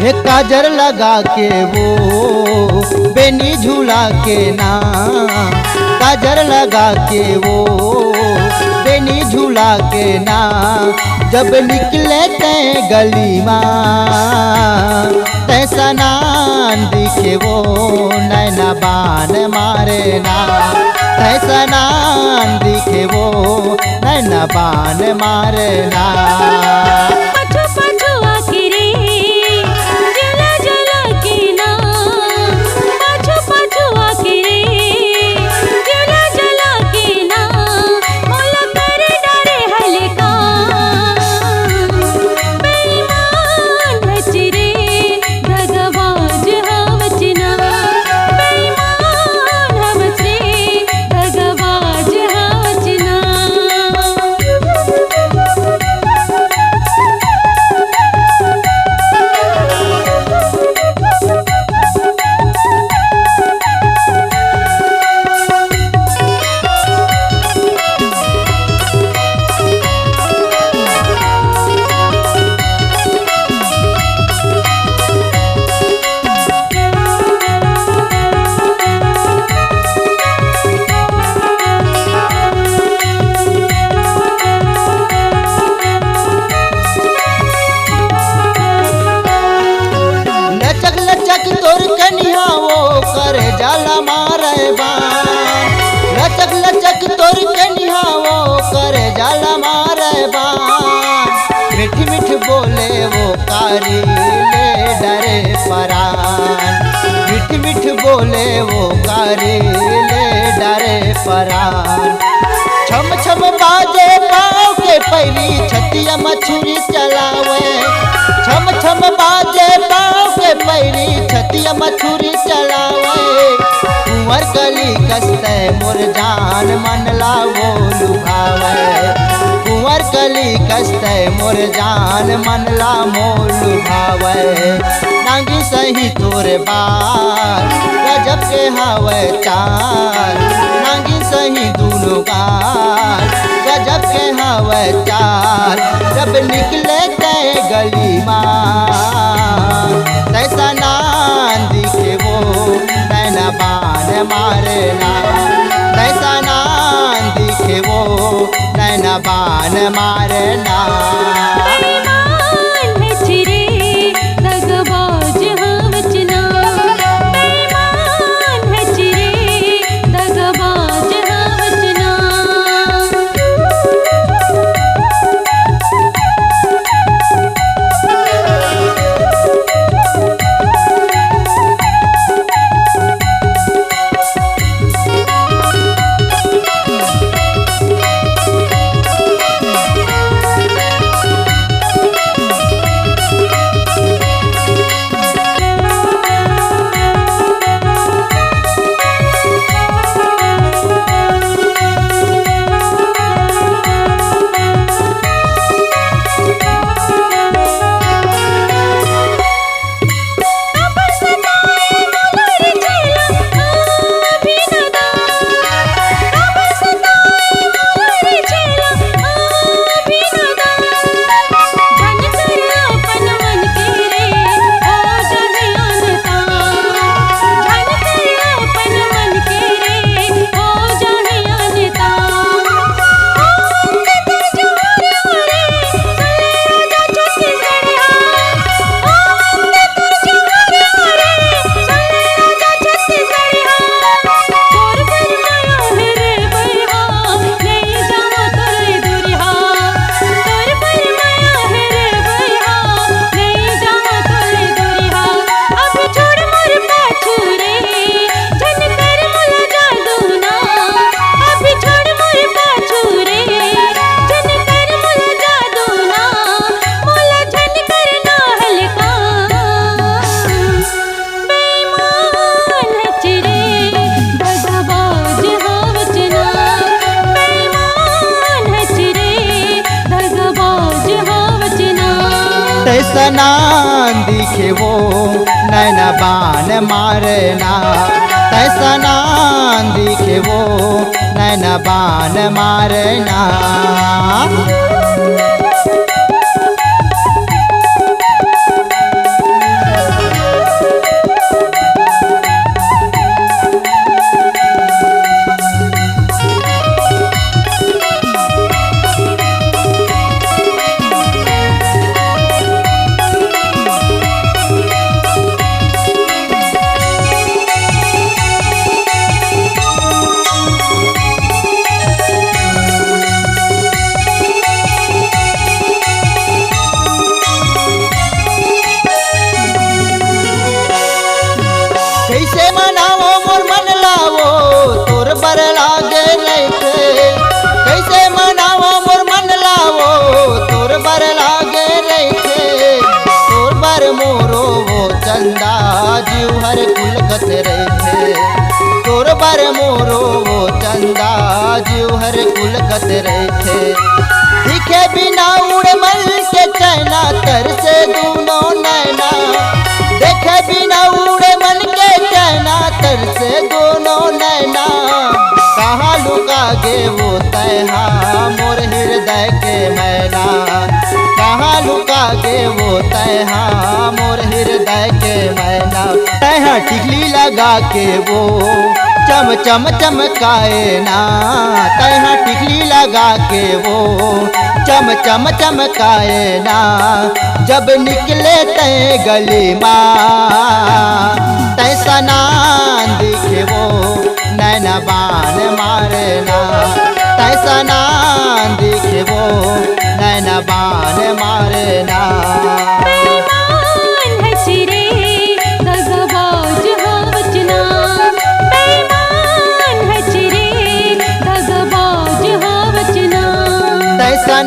हे काजर लगा के वो बेनी झूला के ना, काजर लगा के वो बेनी झूला के ना, जब निकले ते गली माँ तैसा नान दिखे वो नैना बान मारे ना, तैसा नान दिखे वो नैना बान मारे ना। लचक लचक तोर कनिया वो करे जाला मारे बान, मिठ मिठ बोले वो कारी ले डरे परान, मिठ मिठ बोले वो कारी ले डरे परान। छम छम बाजे पाँव के पैरी छतिया मछुरी चलावे, छम छम बाजे पाँव के पैरी छतिया मछुरी चलावे। कुंवर कली कसते मोर जान मन लावो लुभावे, कुंवर कली कसते मोर जान मन ला मोर लुभावे। नांगी सही तोरे बाल गजब के हावे चाल, नांगी सही दूनो गाल गजब के हावे चाल, जब निकले ते गली माँ तैसा नान दिखे वो नैना बान मारे ना, तैसा नान दिखे वो नैना बान मारे ना। तैसा नान दिखे वो नैना बान मारे ना, तैसा नान दिखे वो नैना बान मारे ना। कुलकत रहे तोर बर मोरो वो चंदा जीव हर कुलकत रहे दिखे बिना उड़ मन के चैना तर से दूनो नैना देखे बिना उड़े मन के चैना तर से दोनों नैना कहाँ लुका गे वो तैहा मोर हृदय के मैना कहाँ लुका गे वो तैहा मोर हृदय के मैना तैहा टिकली लगा के वो चम चम चमकाए ना तैहा टिकली लगा के वो चम चम चमकाए ना जब निकले तय गली माँ तैसा नान दिखे वो नैना बान मारना तैसा नान दिखे वो नैना बान मारना बेईमान है चिरे दगाबाज हावजना बेईमान है चिरे दगाबाज हावजना तैसा